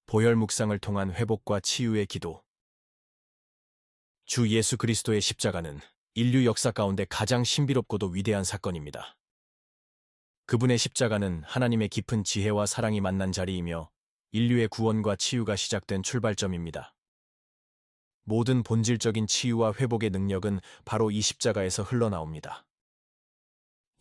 보혈 묵상을 통한 회복과 치유의 기도. 주 예수 그리스도의 십자가는 인류 역사 가운데 가장 신비롭고도 위대한 사건입니다. 그분의 십자가는 하나님의 깊은 지혜와 사랑이 만난 자리이며 인류의 구원과 치유가 시작된 출발점입니다. 모든 본질적인 치유와 회복의 능력은 바로 이 십자가에서 흘러나옵니다.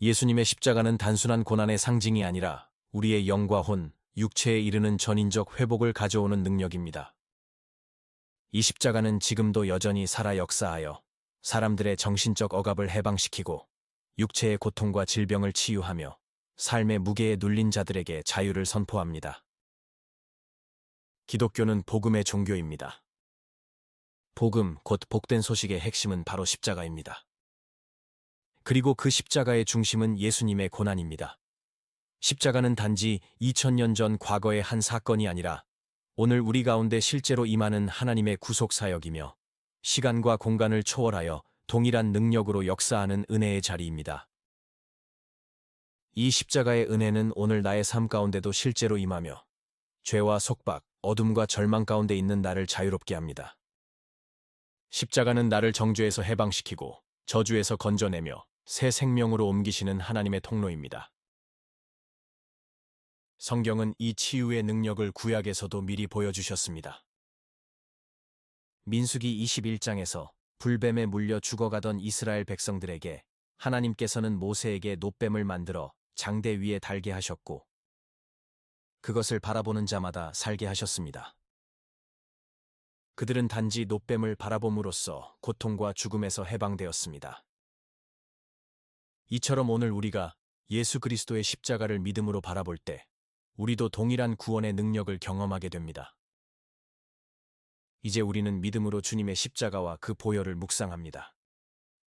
예수님의 십자가는 단순한 고난의 상징이 아니라 우리의 영과 혼, 육체에 이르는 전인적 회복을 가져오는 능력입니다. 이 십자가는 지금도 여전히 살아 역사하여 사람들의 정신적 억압을 해방시키고 육체의 고통과 질병을 치유하며 삶의 무게에 눌린 자들에게 자유를 선포합니다. 기독교는 복음의 종교입니다. 복음, 곧 복된 소식의 핵심은 바로 십자가입니다. 그리고 그 십자가의 중심은 예수님의 고난입니다. 십자가는 단지 2000년 전 과거의 한 사건이 아니라 오늘 우리 가운데 실제로 임하는 하나님의 구속 사역이며 시간과 공간을 초월하여 동일한 능력으로 역사하는 은혜의 자리입니다. 이 십자가의 은혜는 오늘 나의 삶 가운데도 실제로 임하며 죄와 속박, 어둠과 절망 가운데 있는 나를 자유롭게 합니다. 십자가는 나를 정죄에서 해방시키고 저주에서 건져내며 새 생명으로 옮기시는 하나님의 통로입니다. 성경은 이 치유의 능력을 구약에서도 미리 보여주셨습니다. 민수기 21장에서 불뱀에 물려 죽어가던 이스라엘 백성들에게 하나님께서는 모세에게 놋뱀을 만들어 장대 위에 달게 하셨고 그것을 바라보는 자마다 살게 하셨습니다. 그들은 단지 놋뱀을 바라봄으로써 고통과 죽음에서 해방되었습니다. 이처럼 오늘 우리가 예수 그리스도의 십자가를 믿음으로 바라볼 때 우리도 동일한 구원의 능력을 경험하게 됩니다. 이제 우리는 믿음으로 주님의 십자가와 그 보혈을 묵상합니다.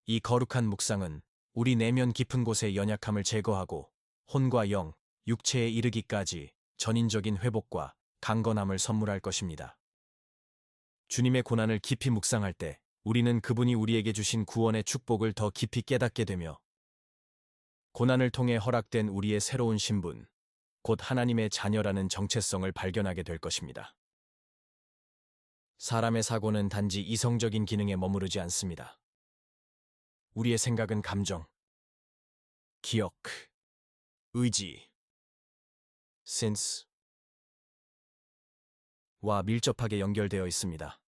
이 거룩한 묵상은 우리 내면 깊은 곳의 연약함을 제거하고 혼과 영, 육체에 이르기까지 전인적인 회복과 강건함을 선물할 것입니다. 주님의 고난을 깊이 묵상할 때 우리는 그분이 우리에게 주신 구원의 축복을 더 깊이 깨닫게 되며 고난을 통해 허락된 우리의 새로운 신분, 곧 하나님의 자녀라는 정체성을 발견하게 될 것입니다. 사람의 사고는 단지 이성적인 기능에 머무르지 않습니다. 우리의 생각은 감정, 기억, 의지, 센스와 밀접하게 연결되어 있습니다.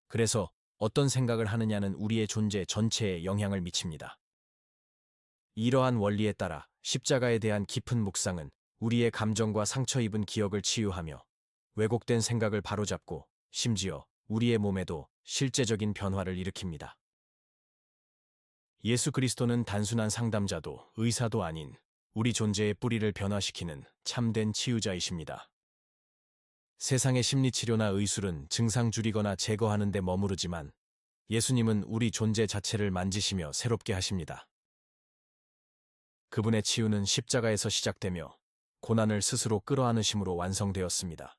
그래서 어떤 생각을 하느냐는 우리의 존재 전체에 영향을 미칩니다. 이러한 원리에 따라 십자가에 대한 깊은 묵상은 우리의 감정과 상처 입은 기억을 치유하며 왜곡된 생각을 바로잡고 심지어 우리의 몸에도 실제적인 변화를 일으킵니다. 예수 그리스도는 단순한 상담자도 의사도 아닌 우리 존재의 뿌리를 변화시키는 참된 치유자이십니다. 세상의 심리치료나 의술은 증상 줄이거나 제거하는 데 머무르지만 예수님은 우리 존재 자체를 만지시며 새롭게 하십니다. 그분의 치유는 십자가에서 시작되며 고난을 스스로 끌어안으심으로 완성되었습니다.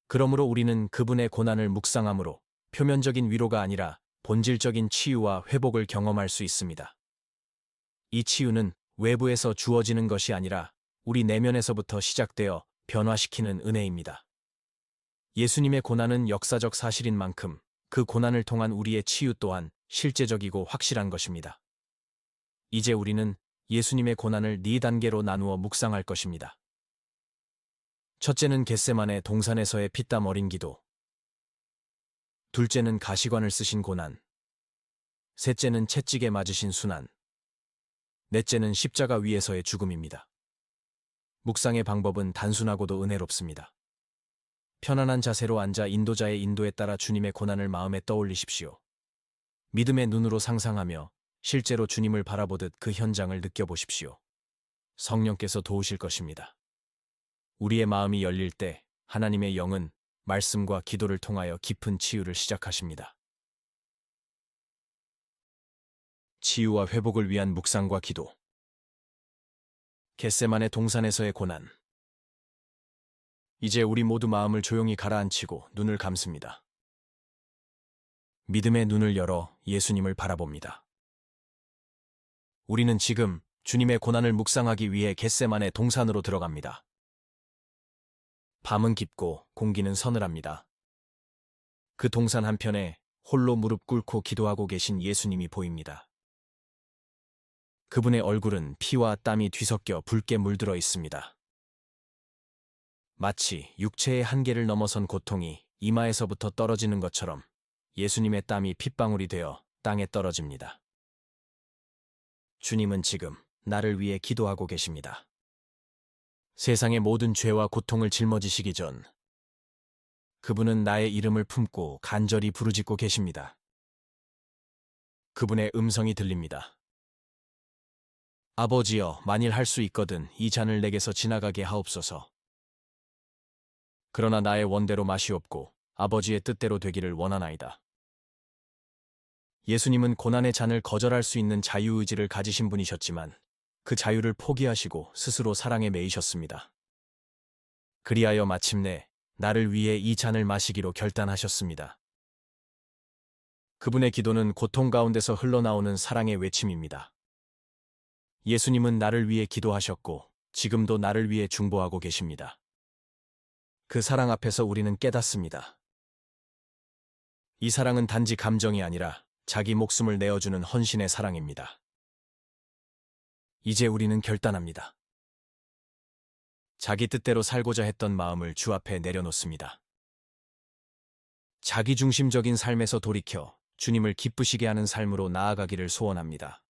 그러므로 우리는 그분의 고난을 묵상함으로 표면적인 위로가 아니라 본질적인 치유와 회복을 경험할 수 있습니다. 이 치유는 외부에서 주어지는 것이 아니라 우리 내면에서부터 시작되어 변화시키는 은혜입니다. 예수님의 고난은 역사적 사실인 만큼 그 고난을 통한 우리의 치유 또한 실제적이고 확실한 것입니다. 이제 우리는 예수님의 고난을 4단계로 나누어 묵상할 것입니다. 첫째는 겟세마네 동산에서의 피땀 어린 기도. 둘째는 가시관을 쓰신 고난. 셋째는 채찍에 맞으신 순환. 넷째는 십자가 위에서의 죽음입니다. 묵상의 방법은 단순하고도 은혜롭습니다. 편안한 자세로 앉아 인도자의 인도에 따라 주님의 고난을 마음에 떠올리십시오. 믿음의 눈으로 상상하며 실제로 주님을 바라보듯 그 현장을 느껴보십시오. 성령께서 도우실 것입니다. 우리의 마음이 열릴 때 하나님의 영은 말씀과 기도를 통하여 깊은 치유를 시작하십니다. 치유와 회복을 위한 묵상과 기도. 겟세마네 동산에서의 고난. 이제 우리 모두 마음을 조용히 가라앉히고 눈을 감습니다. 믿음의 눈을 열어 예수님을 바라봅니다. 우리는 지금 주님의 고난을 묵상하기 위해 겟세마네 동산으로 들어갑니다. 밤은 깊고 공기는 서늘합니다. 그 동산 한편에 홀로 무릎 꿇고 기도하고 계신 예수님이 보입니다. 그분의 얼굴은 피와 땀이 뒤섞여 붉게 물들어 있습니다. 마치 육체의 한계를 넘어선 고통이 이마에서부터 떨어지는 것처럼 예수님의 땀이 핏방울이 되어 땅에 떨어집니다. 주님은 지금 나를 위해 기도하고 계십니다. 세상의 모든 죄와 고통을 짊어지시기 전 그분은 나의 이름을 품고 간절히 부르짖고 계십니다. 그분의 음성이 들립니다. 아버지여, 만일 할 수 있거든 이 잔을 내게서 지나가게 하옵소서. 그러나 나의 원대로 마시옵고 아버지의 뜻대로 되기를 원하나이다. 예수님은 고난의 잔을 거절할 수 있는 자유의지를 가지신 분이셨지만 그 자유를 포기하시고 스스로 사랑에 매이셨습니다. 그리하여 마침내 나를 위해 이 잔을 마시기로 결단하셨습니다. 그분의 기도는 고통 가운데서 흘러나오는 사랑의 외침입니다. 예수님은 나를 위해 기도하셨고 지금도 나를 위해 중보하고 계십니다. 그 사랑 앞에서 우리는 깨닫습니다. 이 사랑은 단지 감정이 아니라 자기 목숨을 내어주는 헌신의 사랑입니다. 이제 우리는 결단합니다. 자기 뜻대로 살고자 했던 마음을 주 앞에 내려놓습니다. 자기중심적인 삶에서 돌이켜 주님을 기쁘시게 하는 삶으로 나아가기를 소원합니다.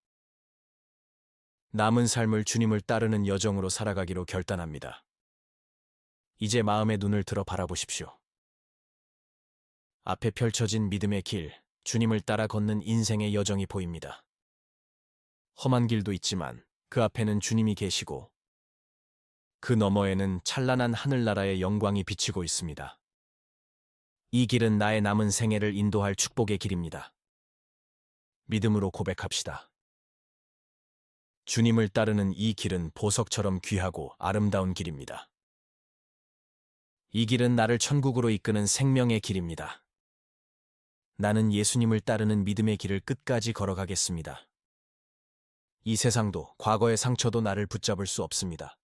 남은 삶을 주님을 따르는 여정으로 살아가기로 결단합니다. 이제 마음의 눈을 들어 바라보십시오. 앞에 펼쳐진 믿음의 길, 주님을 따라 걷는 인생의 여정이 보입니다. 험한 길도 있지만 그 앞에는 주님이 계시고 그 너머에는 찬란한 하늘나라의 영광이 비치고 있습니다. 이 길은 나의 남은 생애를 인도할 축복의 길입니다. 믿음으로 고백합시다. 주님을 따르는 이 길은 보석처럼 귀하고 아름다운 길입니다. 이 길은 나를 천국으로 이끄는 생명의 길입니다. 나는 예수님을 따르는 믿음의 길을 끝까지 걸어가겠습니다. 이 세상도 과거의 상처도 나를 붙잡을 수 없습니다.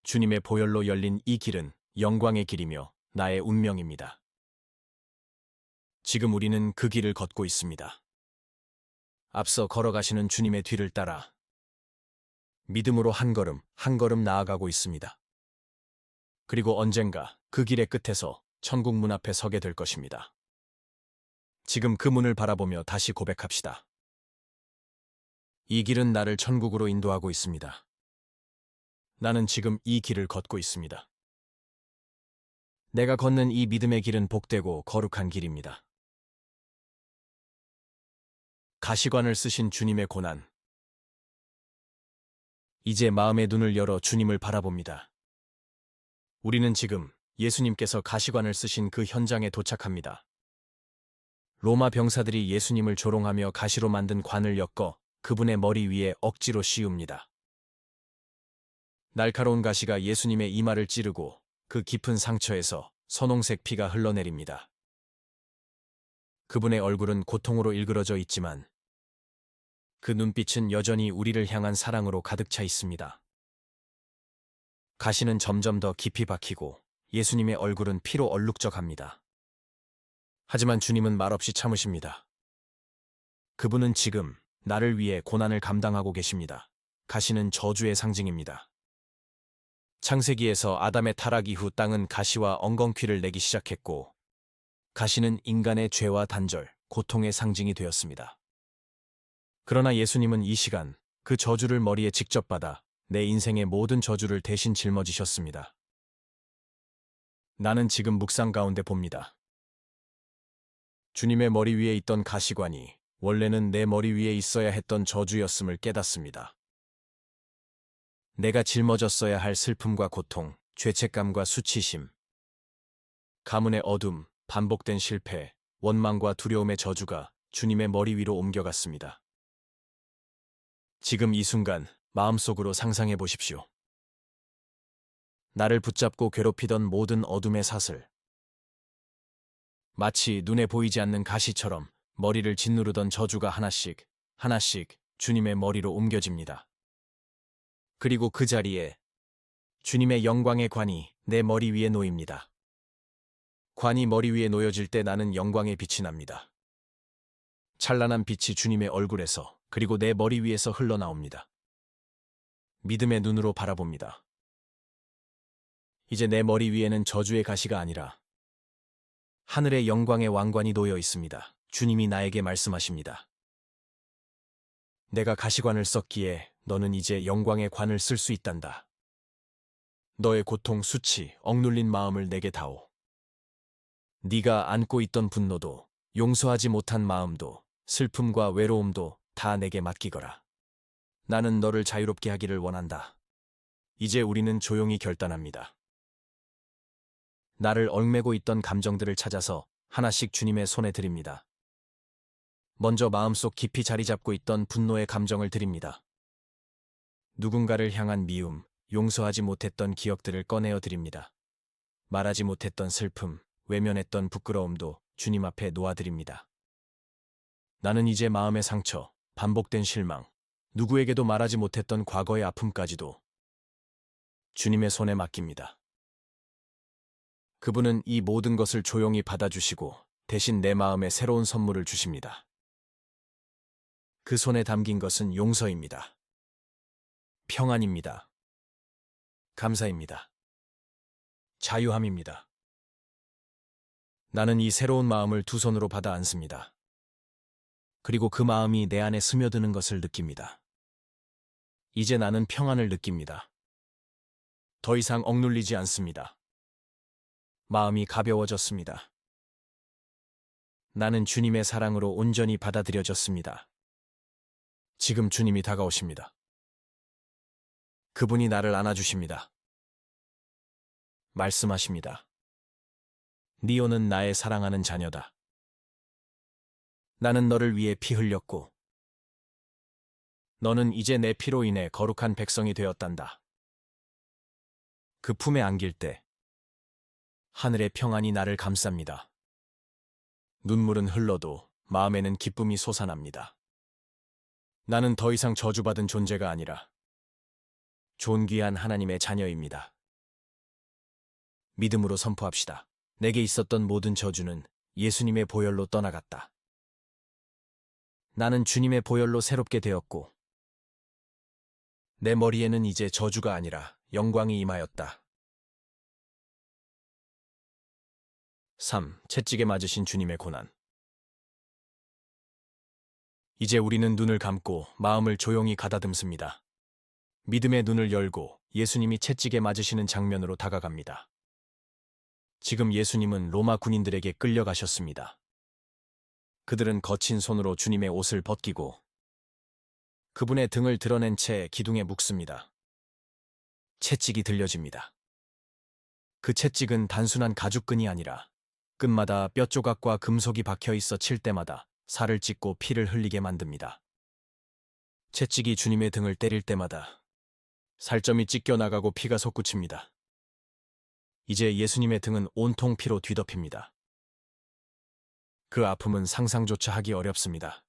주님의 보혈로 열린 이 길은 영광의 길이며 나의 운명입니다. 지금 우리는 그 길을 걷고 있습니다. 앞서 걸어가시는 주님의 뒤를 따라 믿음으로 한 걸음 한 걸음 나아가고 있습니다. 그리고 언젠가 그 길의 끝에서 천국 문 앞에 서게 될 것입니다. 지금 그 문을 바라보며 다시 고백합시다. 이 길은 나를 천국으로 인도하고 있습니다. 나는 지금 이 길을 걷고 있습니다. 내가 걷는 이 믿음의 길은 복되고 거룩한 길입니다. 가시관을 쓰신 주님의 고난. 이제 마음의 눈을 열어 주님을 바라봅니다. 우리는 지금 예수님께서 가시관을 쓰신 그 현장에 도착합니다. 로마 병사들이 예수님을 조롱하며 가시로 만든 관을 엮어 그분의 머리 위에 억지로 씌웁니다. 날카로운 가시가 예수님의 이마를 찌르고 그 깊은 상처에서 선홍색 피가 흘러내립니다. 그분의 얼굴은 고통으로 일그러져 있지만 그 눈빛은 여전히 우리를 향한 사랑으로 가득 차 있습니다. 가시는 점점 더 깊이 박히고 예수님의 얼굴은 피로 얼룩져갑니다. 하지만 주님은 말없이 참으십니다. 그분은 지금 나를 위해 고난을 감당하고 계십니다. 가시는 저주의 상징입니다. 창세기에서 아담의 타락 이후 땅은 가시와 엉겅퀴를 내기 시작했고 가시는 인간의 죄와 단절, 고통의 상징이 되었습니다. 그러나 예수님은 이 시간 그 저주를 머리에 직접 받아 내 인생의 모든 저주를 대신 짊어지셨습니다. 나는 지금 묵상 가운데 봅니다. 주님의 머리 위에 있던 가시관이 원래는 내 머리 위에 있어야 했던 저주였음을 깨닫습니다. 내가 짊어졌어야 할 슬픔과 고통, 죄책감과 수치심, 가문의 어둠, 반복된 실패, 원망과 두려움의 저주가 주님의 머리 위로 옮겨갔습니다. 지금 이 순간 마음속으로 상상해 보십시오. 나를 붙잡고 괴롭히던 모든 어둠의 사슬, 마치 눈에 보이지 않는 가시처럼 머리를 짓누르던 저주가 하나씩 하나씩 주님의 머리로 옮겨집니다. 그리고 그 자리에 주님의 영광의 관이 내 머리 위에 놓입니다. 관이 머리 위에 놓여질 때 나는 영광의 빛이 납니다. 찬란한 빛이 주님의 얼굴에서 그리고 내 머리 위에서 흘러나옵니다. 믿음의 눈으로 바라봅니다. 이제 내 머리 위에는 저주의 가시가 아니라 하늘의 영광의 왕관이 놓여 있습니다. 주님이 나에게 말씀하십니다. 내가 가시관을 썼기에 너는 이제 영광의 관을 쓸 수 있단다. 너의 고통, 수치, 억눌린 마음을 내게 다오. 네가 안고 있던 분노도, 용서하지 못한 마음도, 슬픔과 외로움도 다 내게 맡기거라. 나는 너를 자유롭게 하기를 원한다. 이제 우리는 조용히 결단합니다. 나를 얽매고 있던 감정들을 찾아서 하나씩 주님의 손에 드립니다. 먼저 마음속 깊이 자리 잡고 있던 분노의 감정을 드립니다. 누군가를 향한 미움, 용서하지 못했던 기억들을 꺼내어 드립니다. 말하지 못했던 슬픔, 외면했던 부끄러움도 주님 앞에 놓아드립니다. 나는 이제 마음의 상처, 반복된 실망, 누구에게도 말하지 못했던 과거의 아픔까지도 주님의 손에 맡깁니다. 그분은 이 모든 것을 조용히 받아주시고 대신 내 마음에 새로운 선물을 주십니다. 그 손에 담긴 것은 용서입니다. 평안입니다. 감사입니다. 자유함입니다. 나는 이 새로운 마음을 두 손으로 받아 안습니다. 그리고 그 마음이 내 안에 스며드는 것을 느낍니다. 이제 나는 평안을 느낍니다. 더 이상 억눌리지 않습니다. 마음이 가벼워졌습니다. 나는 주님의 사랑으로 온전히 받아들여졌습니다. 지금 주님이 다가오십니다. 그분이 나를 안아주십니다. 말씀하십니다. 니오는 나의 사랑하는 자녀다. 나는 너를 위해 피 흘렸고 너는 이제 내 피로 인해 거룩한 백성이 되었단다. 그 품에 안길 때 하늘의 평안이 나를 감쌉니다. 눈물은 흘러도 마음에는 기쁨이 솟아납니다. 나는 더 이상 저주받은 존재가 아니라 존귀한 하나님의 자녀입니다. 믿음으로 선포합시다. 내게 있었던 모든 저주는 예수님의 보혈로 떠나갔다. 나는 주님의 보혈로 새롭게 되었고 내 머리에는 이제 저주가 아니라 영광이 임하였다. 3. 채찍에 맞으신 주님의 고난. 이제 우리는 눈을 감고 마음을 조용히 가다듬습니다. 믿음의 눈을 열고 예수님이 채찍에 맞으시는 장면으로 다가갑니다. 지금 예수님은 로마 군인들에게 끌려가셨습니다. 그들은 거친 손으로 주님의 옷을 벗기고 그분의 등을 드러낸 채 기둥에 묶습니다. 채찍이 들려집니다. 그 채찍은 단순한 가죽끈이 아니라 끈마다 뼈 조각과 금속이 박혀 있어 칠 때마다 살을 찢고 피를 흘리게 만듭니다. 채찍이 주님의 등을 때릴 때마다 살점이 찢겨 나가고 피가 솟구칩니다. 이제 예수님의 등은 온통 피로 뒤덮입니다. 그 아픔은 상상조차 하기 어렵습니다.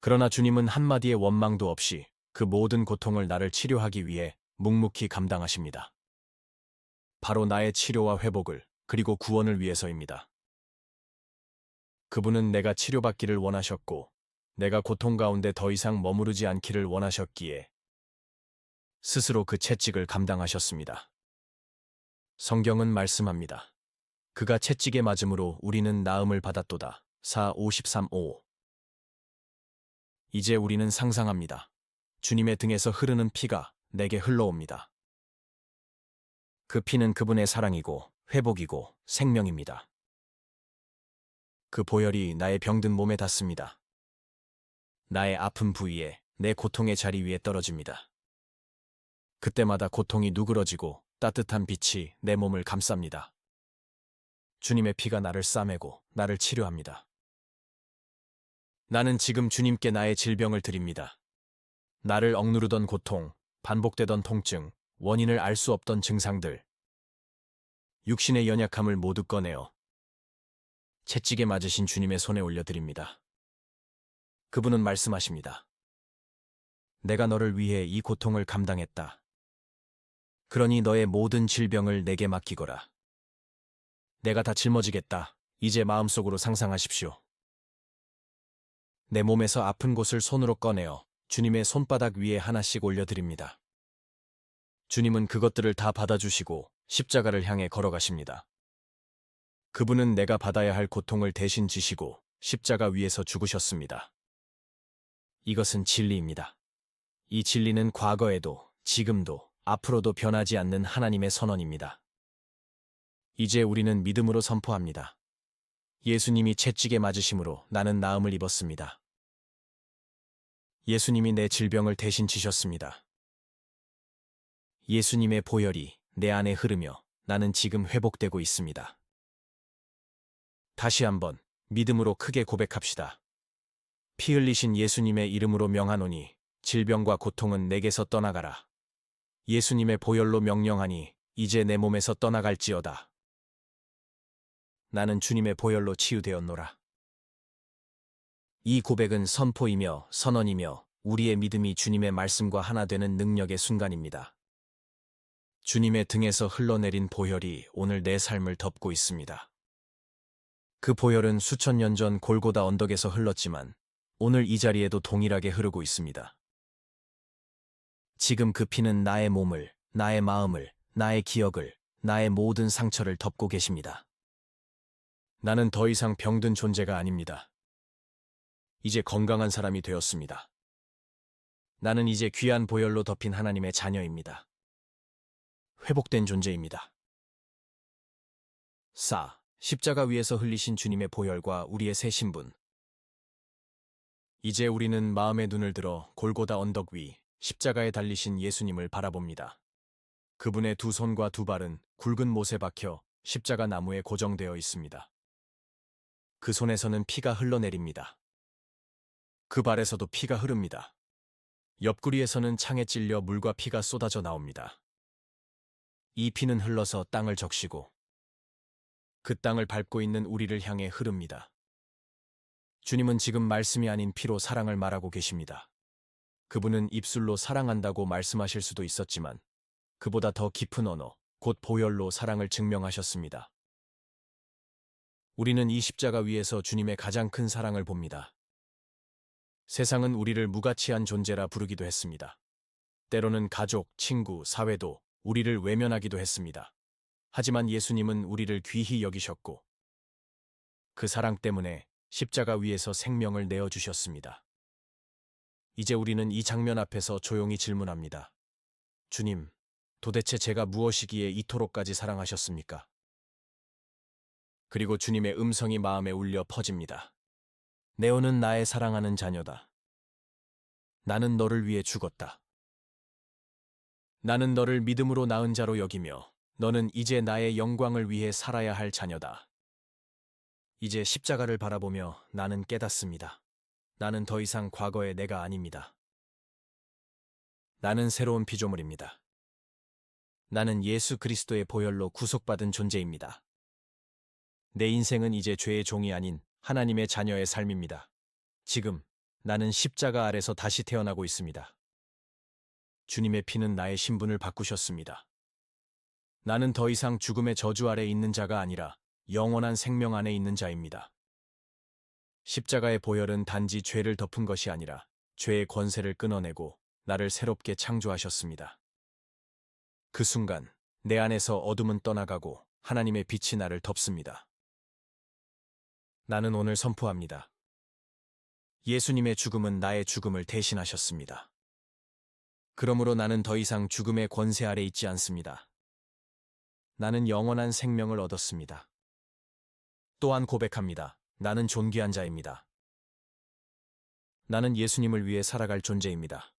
그러나 주님은 한마디의 원망도 없이 그 모든 고통을 나를 치료하기 위해 묵묵히 감당하십니다. 바로 나의 치료와 회복을 그리고 구원을 위해서입니다. 그분은 내가 치료받기를 원하셨고 내가 고통 가운데 더 이상 머무르지 않기를 원하셨기에 스스로 그 채찍을 감당하셨습니다. 성경은 말씀합니다. 그가 채찍에 맞음으로 우리는 나음을 받았도다. 4:53-5. 이제 우리는 상상합니다. 주님의 등에서 흐르는 피가 내게 흘러옵니다. 그 피는 그분의 사랑이고 회복이고 생명입니다. 그 보혈이 나의 병든 몸에 닿습니다. 나의 아픈 부위에 내 고통의 자리 위에 떨어집니다. 그때마다 고통이 누그러지고 따뜻한 빛이 내 몸을 감쌉니다. 주님의 피가 나를 싸매고 나를 치료합니다. 나는 지금 주님께 나의 질병을 드립니다. 나를 억누르던 고통, 반복되던 통증, 원인을 알 수 없던 증상들, 육신의 연약함을 모두 꺼내어 채찍에 맞으신 주님의 손에 올려드립니다. 그분은 말씀하십니다. 내가 너를 위해 이 고통을 감당했다. 그러니 너의 모든 질병을 내게 맡기거라. 내가 다 짊어지겠다. 이제 마음속으로 상상하십시오. 내 몸에서 아픈 곳을 손으로 꺼내어 주님의 손바닥 위에 하나씩 올려드립니다. 주님은 그것들을 다 받아주시고 십자가를 향해 걸어가십니다. 그분은 내가 받아야 할 고통을 대신 지시고 십자가 위에서 죽으셨습니다. 이것은 진리입니다. 이 진리는 과거에도, 지금도, 앞으로도 변하지 않는 하나님의 선언입니다. 이제 우리는 믿음으로 선포합니다. 예수님이 채찍에 맞으심으로 나는 나음을 입었습니다. 예수님이 내 질병을 대신 지셨습니다. 예수님의 보혈이 내 안에 흐르며 나는 지금 회복되고 있습니다. 다시 한번 믿음으로 크게 고백합시다. 피 흘리신 예수님의 이름으로 명하노니 질병과 고통은 내게서 떠나가라. 예수님의 보혈로 명령하니 이제 내 몸에서 떠나갈지어다. 나는 주님의 보혈로 치유되었노라. 이 고백은 선포이며 선언이며 우리의 믿음이 주님의 말씀과 하나 되는 능력의 순간입니다. 주님의 등에서 흘러내린 보혈이 오늘 내 삶을 덮고 있습니다. 그 보혈은 수천 년 전 골고다 언덕에서 흘렀지만 오늘 이 자리에도 동일하게 흐르고 있습니다. 지금 그 피는 나의 몸을, 나의 마음을, 나의 기억을, 나의 모든 상처를 덮고 계십니다. 나는 더 이상 병든 존재가 아닙니다. 이제 건강한 사람이 되었습니다. 나는 이제 귀한 보혈로 덮인 하나님의 자녀입니다. 회복된 존재입니다. 4. 십자가 위에서 흘리신 주님의 보혈과 우리의 새 신분. 이제 우리는 마음의 눈을 들어 골고다 언덕 위 십자가에 달리신 예수님을 바라봅니다. 그분의 두 손과 두 발은 굵은 못에 박혀 십자가 나무에 고정되어 있습니다. 그 손에서는 피가 흘러내립니다. 그 발에서도 피가 흐릅니다. 옆구리에서는 창에 찔려 물과 피가 쏟아져 나옵니다. 이 피는 흘러서 땅을 적시고 그 땅을 밟고 있는 우리를 향해 흐릅니다. 주님은 지금 말씀이 아닌 피로 사랑을 말하고 계십니다. 그분은 입술로 사랑한다고 말씀하실 수도 있었지만 그보다 더 깊은 언어, 곧 보혈로 사랑을 증명하셨습니다. 우리는 이 십자가 위에서 주님의 가장 큰 사랑을 봅니다. 세상은 우리를 무가치한 존재라 부르기도 했습니다. 때로는 가족, 친구, 사회도 우리를 외면하기도 했습니다. 하지만 예수님은 우리를 귀히 여기셨고 그 사랑 때문에 십자가 위에서 생명을 내어주셨습니다. 이제 우리는 이 장면 앞에서 조용히 질문합니다. 주님, 도대체 제가 무엇이기에 이토록까지 사랑하셨습니까? 그리고 주님의 음성이 마음에 울려 퍼집니다. 네오는 나의 사랑하는 자녀다. 나는 너를 위해 죽었다. 나는 너를 믿음으로 낳은 자로 여기며 너는 이제 나의 영광을 위해 살아야 할 자녀다. 이제 십자가를 바라보며 나는 깨닫습니다. 나는 더 이상 과거의 내가 아닙니다. 나는 새로운 피조물입니다. 나는 예수 그리스도의 보혈로 구속받은 존재입니다. 내 인생은 이제 죄의 종이 아닌 하나님의 자녀의 삶입니다. 지금 나는 십자가 아래서 다시 태어나고 있습니다. 주님의 피는 나의 신분을 바꾸셨습니다. 나는 더 이상 죽음의 저주 아래 있는 자가 아니라 영원한 생명 안에 있는 자입니다. 십자가의 보혈은 단지 죄를 덮은 것이 아니라 죄의 권세를 끊어내고 나를 새롭게 창조하셨습니다. 그 순간 내 안에서 어둠은 떠나가고 하나님의 빛이 나를 덮습니다. 나는 오늘 선포합니다. 예수님의 죽음은 나의 죽음을 대신하셨습니다. 그러므로 나는 더 이상 죽음의 권세 아래 있지 않습니다. 나는 영원한 생명을 얻었습니다. 또한 고백합니다. 나는 존귀한 자입니다. 나는 예수님을 위해 살아갈 존재입니다.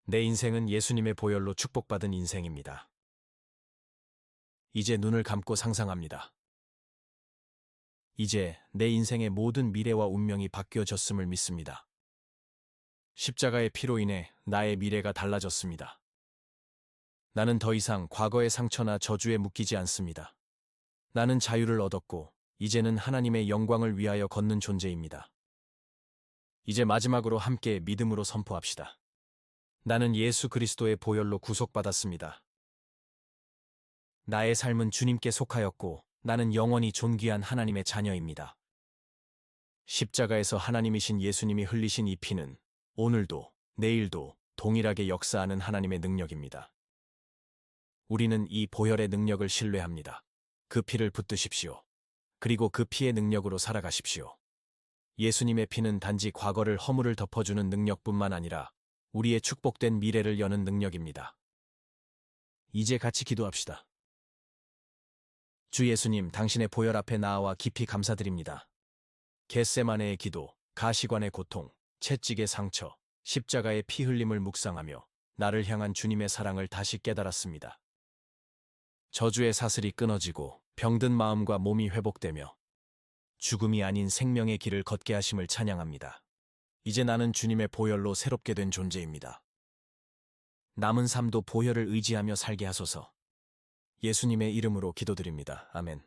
내 인생은 예수님의 보혈로 축복받은 인생입니다. 이제 눈을 감고 상상합니다. 이제 내 인생의 모든 미래와 운명이 바뀌어졌음을 믿습니다. 십자가의 피로 인해 나의 미래가 달라졌습니다. 나는 더 이상 과거의 상처나 저주에 묶이지 않습니다. 나는 자유를 얻었고 이제는 하나님의 영광을 위하여 걷는 존재입니다. 이제 마지막으로 함께 믿음으로 선포합시다. 나는 예수 그리스도의 보혈로 구속받았습니다. 나의 삶은 주님께 속하였고 나는 영원히 존귀한 하나님의 자녀입니다. 십자가에서 하나님이신 예수님이 흘리신 이 피는 오늘도 내일도 동일하게 역사하는 하나님의 능력입니다. 우리는 이 보혈의 능력을 신뢰합니다. 그 피를 붙드십시오. 그리고 그 피의 능력으로 살아가십시오. 예수님의 피는 단지 과거를 허물을 덮어주는 능력뿐만 아니라 우리의 축복된 미래를 여는 능력입니다. 이제 같이 기도합시다. 주 예수님, 당신의 보혈 앞에 나아와 깊이 감사드립니다. 겟세마네의 기도, 가시관의 고통, 채찍의 상처, 십자가의 피 흘림을 묵상하며 나를 향한 주님의 사랑을 다시 깨달았습니다. 저주의 사슬이 끊어지고 병든 마음과 몸이 회복되며 죽음이 아닌 생명의 길을 걷게 하심을 찬양합니다. 이제 나는 주님의 보혈로 새롭게 된 존재입니다. 남은 삶도 보혈을 의지하며 살게 하소서. 예수님의 이름으로 기도드립니다. 아멘.